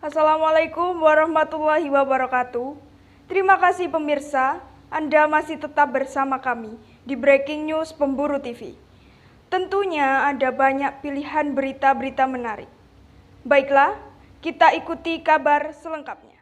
Assalamualaikum warahmatullahi wabarakatuh. Terima kasih pemirsa, Anda masih tetap bersama kami di Breaking News Pemburu TV. Tentunya ada banyak pilihan berita-berita menarik. Baiklah, kita ikuti kabar selengkapnya.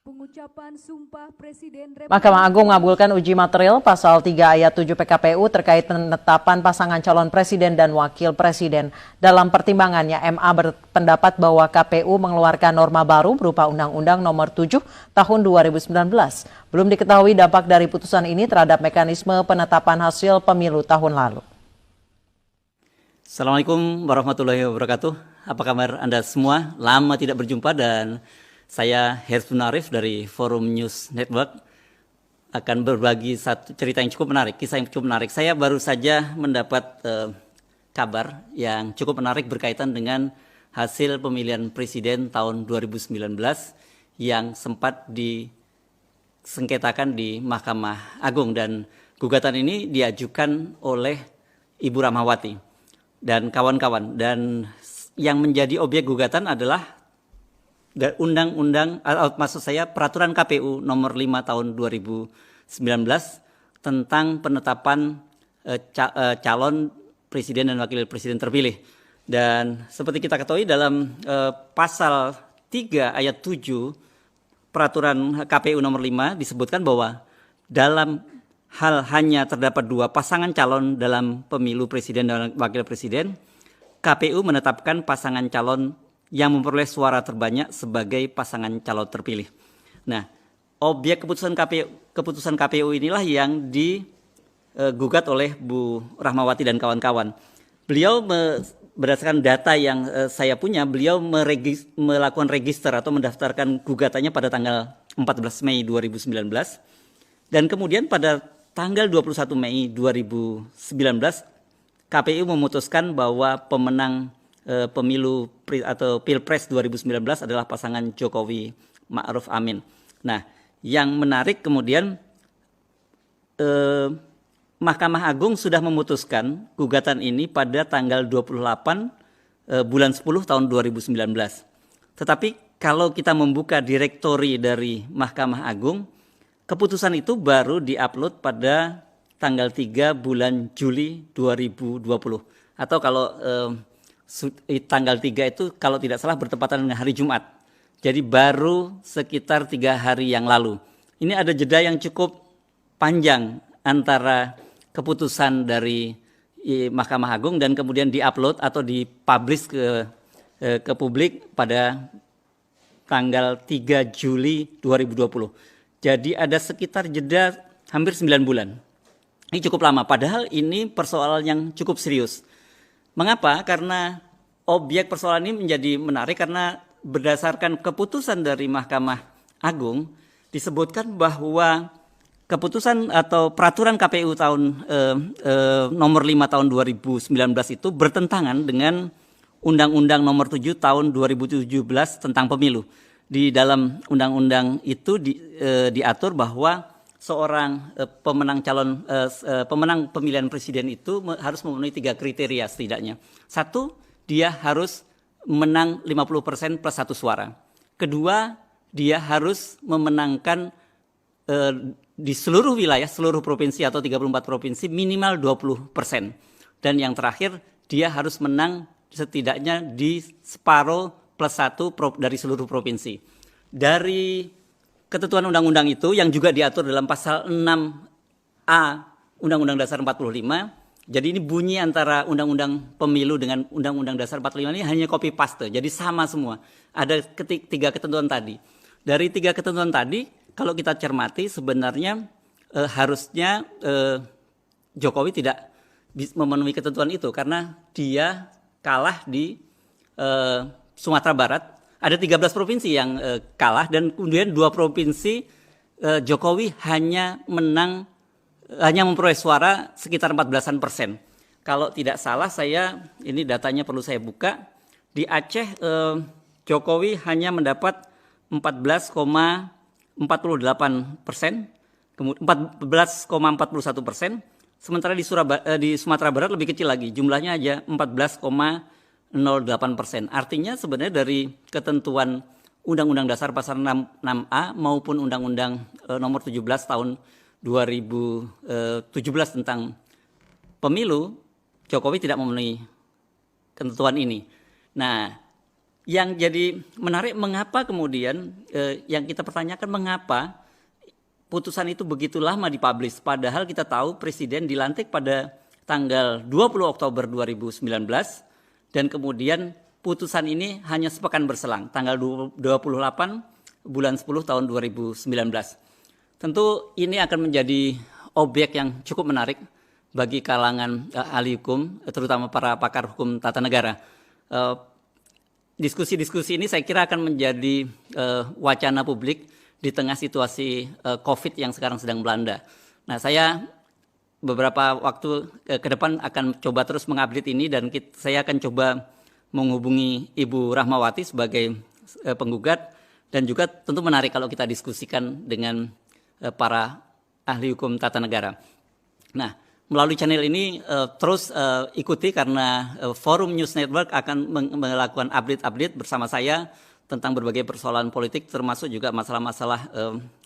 Pengucapan Sumpah Presiden Republik Mahkamah Agung mengabulkan uji material pasal 3 ayat 7 PKPU terkait penetapan pasangan calon presiden dan wakil presiden. Dalam pertimbangannya, MA berpendapat bahwa KPU mengeluarkan norma baru berupa Undang-Undang Nomor 7 Tahun 2019. Belum diketahui dampak dari putusan ini terhadap mekanisme penetapan hasil pemilu tahun lalu. Assalamualaikum warahmatullahi wabarakatuh. Apa kabar Anda semua? Lama tidak berjumpa dan saya Herzun Arif dari Forum News Network akan berbagi satu cerita yang cukup menarik, kisah yang cukup menarik. Saya baru saja mendapat kabar yang cukup menarik berkaitan dengan hasil pemilihan presiden tahun 2019 yang sempat disengketakan di Mahkamah Agung, dan gugatan ini diajukan oleh Ibu Rahmawati dan kawan-kawan, dan yang menjadi objek gugatan adalah peraturan KPU nomor 5 tahun 2019 tentang penetapan calon presiden dan wakil presiden terpilih. Dan seperti kita ketahui dalam pasal 3 ayat 7 peraturan KPU nomor 5 disebutkan bahwa dalam hal hanya terdapat 2 pasangan calon dalam pemilu presiden dan wakil presiden, KPU menetapkan pasangan calon yang memperoleh suara terbanyak sebagai pasangan calon terpilih. Nah, objek keputusan KPU inilah yang digugat oleh Bu Rahmawati dan kawan-kawan. Beliau berdasarkan data yang saya punya, beliau melakukan register atau mendaftarkan gugatannya pada tanggal 14 Mei 2019. Dan kemudian pada tanggal 21 Mei 2019, KPU memutuskan bahwa pemenang pemilu atau Pilpres 2019 adalah pasangan Jokowi Ma'ruf Amin. Nah, yang menarik kemudian Mahkamah Agung sudah memutuskan gugatan ini pada tanggal 28 bulan 10 tahun 2019. Tetapi kalau kita membuka direktori dari Mahkamah Agung, keputusan itu baru diupload pada tanggal 3 bulan Juli 2020. Atau kalau tanggal 3 itu kalau tidak salah bertepatan dengan hari Jumat. Jadi baru sekitar 3 hari yang lalu. Ini ada jeda yang cukup panjang antara keputusan dari Mahkamah Agung dan kemudian diupload atau dipublish ke publik pada tanggal 3 Juli 2020. Jadi ada sekitar jeda hampir 9 bulan. Ini cukup lama, padahal ini persoalan yang cukup serius. Mengapa? Karena objek persoalan ini menjadi menarik karena berdasarkan keputusan dari Mahkamah Agung disebutkan bahwa keputusan atau peraturan KPU tahun nomor 5 tahun 2019 itu bertentangan dengan Undang-Undang nomor 7 tahun 2017 tentang pemilu. Di dalam undang-undang itu diatur bahwa seorang pemenang pemilihan presiden itu harus memenuhi 3 kriteria setidaknya. 1, dia harus menang 50% plus 1 suara. Kedua, dia harus memenangkan di seluruh wilayah, seluruh provinsi atau 34 provinsi minimal 20%. Dan yang terakhir, dia harus menang setidaknya di separuh plus 1 dari seluruh provinsi. Dari ketentuan undang-undang itu yang juga diatur dalam pasal 6A Undang-Undang Dasar 45. Jadi ini bunyi antara Undang-Undang Pemilu dengan Undang-Undang Dasar 45 ini hanya copy paste. Jadi sama semua. Ada 3 ketentuan tadi. Dari 3 ketentuan tadi, kalau kita cermati sebenarnya harusnya Jokowi tidak memenuhi ketentuan itu karena dia kalah di Sumatera Barat. Ada 13 provinsi yang kalah dan kemudian 2 provinsi Jokowi hanya memperoleh suara sekitar 14%. Kalau tidak salah ini datanya perlu saya buka. Di Aceh Jokowi hanya mendapat 14,48%, 14,41%. Sementara di Sumatera Barat lebih kecil lagi, jumlahnya aja 14,65%. 0,08%. Artinya sebenarnya dari ketentuan Undang-Undang Dasar Pasal 6A maupun Undang-Undang Nomor 17 Tahun 2017 tentang pemilu, Jokowi tidak memenuhi ketentuan ini. Nah, yang jadi menarik mengapa kemudian yang kita pertanyakan mengapa putusan itu begitu lama dipublish, padahal kita tahu Presiden dilantik pada tanggal 20 Oktober 2019 dan kemudian putusan ini hanya sepekan berselang, tanggal 28 bulan 10 tahun 2019. Tentu ini akan menjadi objek yang cukup menarik bagi kalangan ahli hukum, terutama para pakar hukum tata negara. Diskusi-diskusi ini saya kira akan menjadi wacana publik di tengah situasi COVID yang sekarang sedang melanda. Nah, saya beberapa waktu ke depan akan coba terus mengupdate ini dan saya akan coba menghubungi Ibu Rahmawati sebagai penggugat dan juga tentu menarik kalau kita diskusikan dengan para ahli hukum tata negara. Nah, melalui channel ini terus ikuti karena Forum News Network akan melakukan update-update bersama saya tentang berbagai persoalan politik termasuk juga masalah-masalah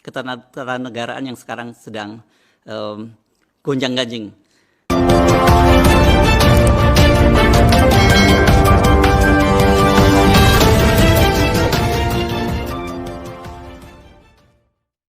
ketatanegaraan yang sekarang sedang gonjang-ganjing.